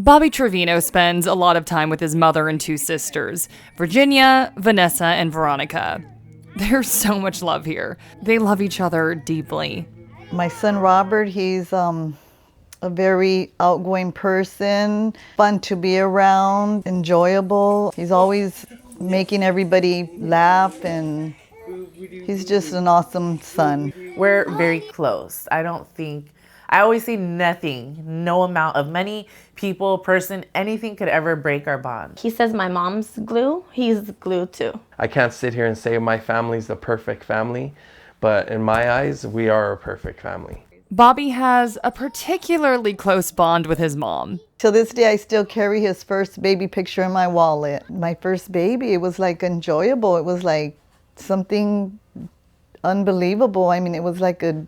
Bobby Trevino spends a lot of time with his mother and two sisters, Virginia, Vanessa, and Veronica. There's so much love here. They love each other deeply. My son Robert, he's a very outgoing person, fun to be around, enjoyable. He's always making everybody laugh, and he's just an awesome son. We're very close. I always say nothing, no amount of money, people, person, anything could ever break our bond. He says my mom's glue, he's glue too. I can't sit here and say my family's the perfect family, but in my eyes, we are a perfect family. Bobby has a particularly close bond with his mom. Till this day, I still carry his first baby picture in my wallet. My first baby, it was like enjoyable. It was like something unbelievable. I mean, it was like a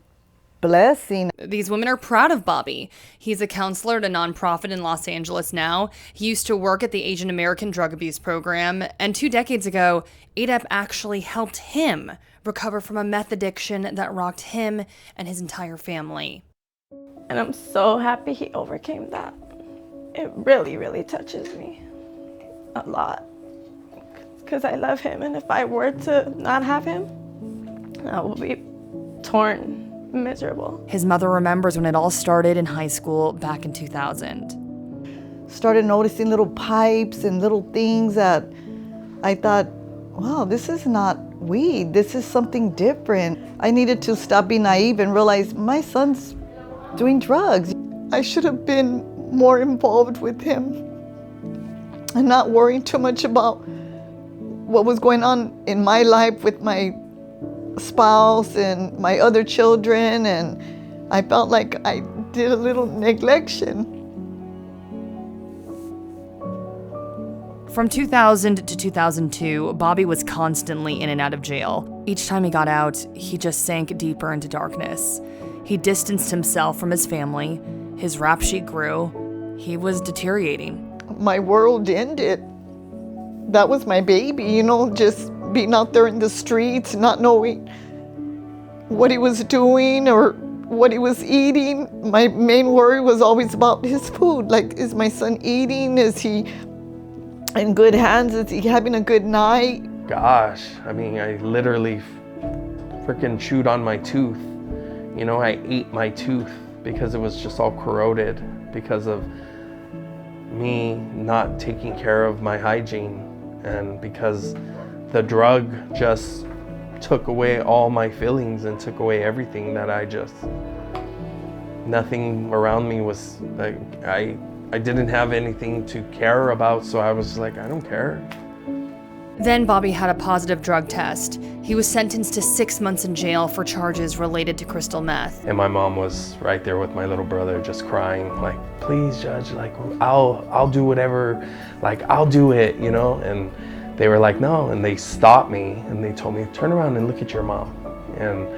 blessing. These women are proud of Bobby. He's a counselor at a nonprofit in Los Angeles now. He used to work at the Asian American Drug Abuse Program, and 2 decades ago, AADAP actually helped him recover from a meth addiction that rocked him and his entire family. And I'm so happy he overcame that. It really, really touches me a lot because I love him, and if I were to not have him, I will be torn, miserable. His mother remembers when it all started in high school back in 2000. Started noticing little pipes and little things that I thought, wow, this is not weed. This is something different. I needed to stop being naive and realize my son's doing drugs. I should have been more involved with him and not worrying too much about what was going on in my life with my spouse and my other children, and I felt like I did a little neglection. From 2000 to 2002, Bobby was constantly in and out of jail. Each time he got out, he just sank deeper into darkness. He distanced himself from his family. His rap sheet grew. He was deteriorating. My world ended. That was my baby, you know, just being out there in the streets, not knowing what he was doing or what he was eating. My main worry was always about his food. Like, is my son eating? Is he in good hands? Is he having a good night? Gosh, I mean, I literally freaking chewed on my tooth. You know, I ate my tooth because it was just all corroded because of me not taking care of my hygiene, and because the drug just took away all my feelings and took away everything that nothing around me was like, I didn't have anything to care about, so I was like, I don't care. Then Bobby had a positive drug test. He was sentenced to 6 months in jail for charges related to crystal meth. And my mom was right there with my little brother, just crying, like, please, Judge, like, I'll do whatever, like, I'll do it, you know? And they were like, no, and they stopped me and they told me, turn around and look at your mom. And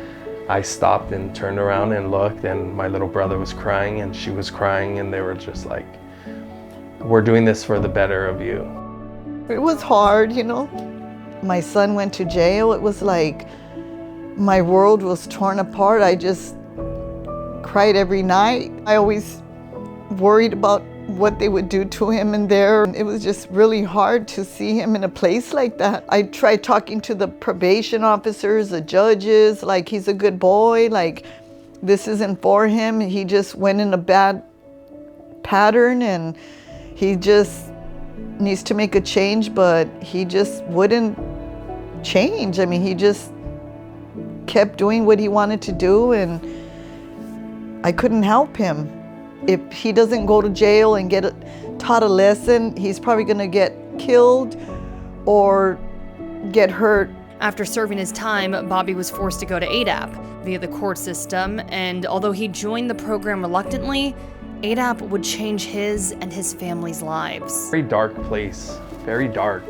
I stopped and turned around and looked, and my little brother was crying and she was crying, and they were just like, we're doing this for the better of you. It was hard, you know. My son went to jail. It was like my world was torn apart. I just cried every night. I always worried about what they would do to him in there. It was just really hard to see him in a place like that. I tried talking to the probation officers, the judges, like, he's a good boy, like, this isn't for him. He just went in a bad pattern and he just needs to make a change, but he just wouldn't change. I mean, he just kept doing what he wanted to do, and I couldn't help him. If he doesn't go to jail and get taught a lesson, he's probably gonna get killed or get hurt. After serving his time, Bobby was forced to go to AADAP via the court system, and although he joined the program reluctantly, AADAP would change his and his family's lives. Very dark place, very dark.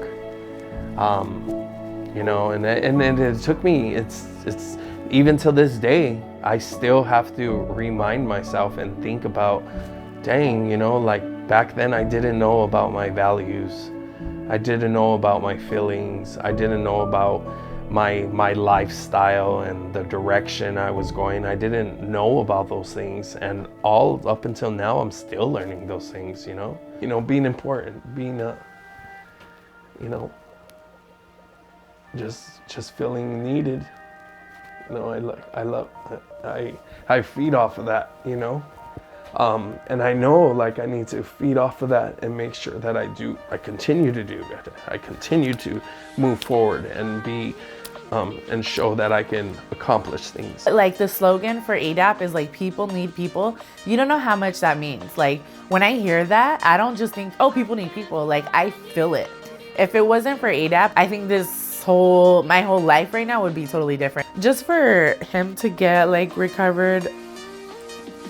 You know, and it took me, it's even till this day, I still have to remind myself and think about, dang, you know, like, back then I didn't know about my values. I didn't know about my feelings. I didn't know about my lifestyle and the direction I was going. I didn't know about those things, and all up until now I'm still learning those things, you know. Being important, being just feeling needed. I feed off of that, and I know like I need to feed off of that and make sure that I continue to do that. I continue to move forward and be and show that I can accomplish things. Like the slogan for AADAP is like, people need people. You don't know how much that means. Like when I hear that, I don't just think, oh, people need people. Like I feel it. If it wasn't for AADAP, I think my whole life right now would be totally different. Just for him to get like recovered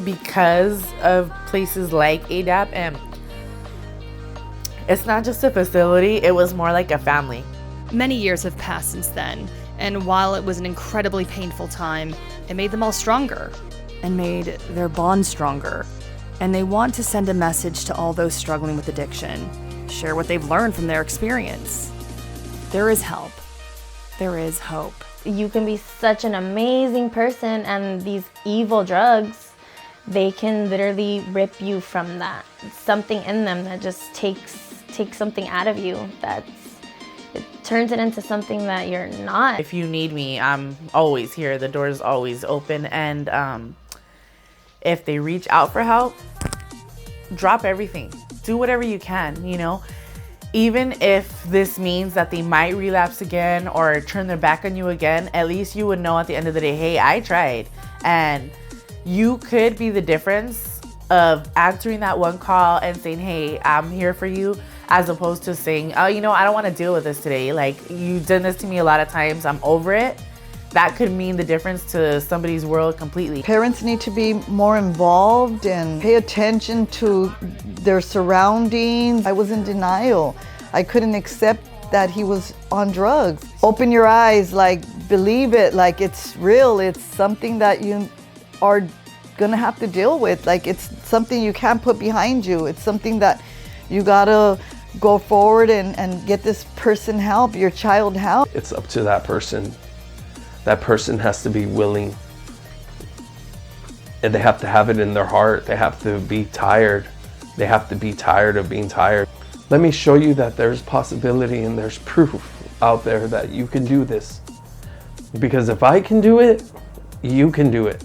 because of places like AADAP, and it's not just a facility, it was more like a family. Many years have passed since then, and while it was an incredibly painful time, it made them all stronger and made their bond stronger. And they want to send a message to all those struggling with addiction, share what they've learned from their experience. There is help. There is hope. You can be such an amazing person, and these evil drugs, they can literally rip you from that. Something in them that just takes something out of you, it turns it into something that you're not. If you need me, I'm always here. The door is always open. And if they reach out for help, drop everything. Do whatever you can, Even if this means that they might relapse again or turn their back on you again, at least you would know at the end of the day, hey, I tried. And you could be the difference of answering that one call and saying, hey, I'm here for you, as opposed to saying, oh, I don't want to deal with this today. Like, you've done this to me a lot of times, I'm over it. That could mean the difference to somebody's world completely. Parents need to be more involved and pay attention to their surroundings. I was in denial. I couldn't accept that he was on drugs. Open your eyes, like believe it, like it's real. It's something that you are gonna have to deal with. Like it's something you can't put behind you. It's something that you gotta go forward and get this person help, your child help. It's up to that person. That person has to be willing, and they have to have it in their heart. They have to be tired. They have to be tired of being tired. Let me show you that there's possibility and there's proof out there that you can do this. Because if I can do it, you can do it.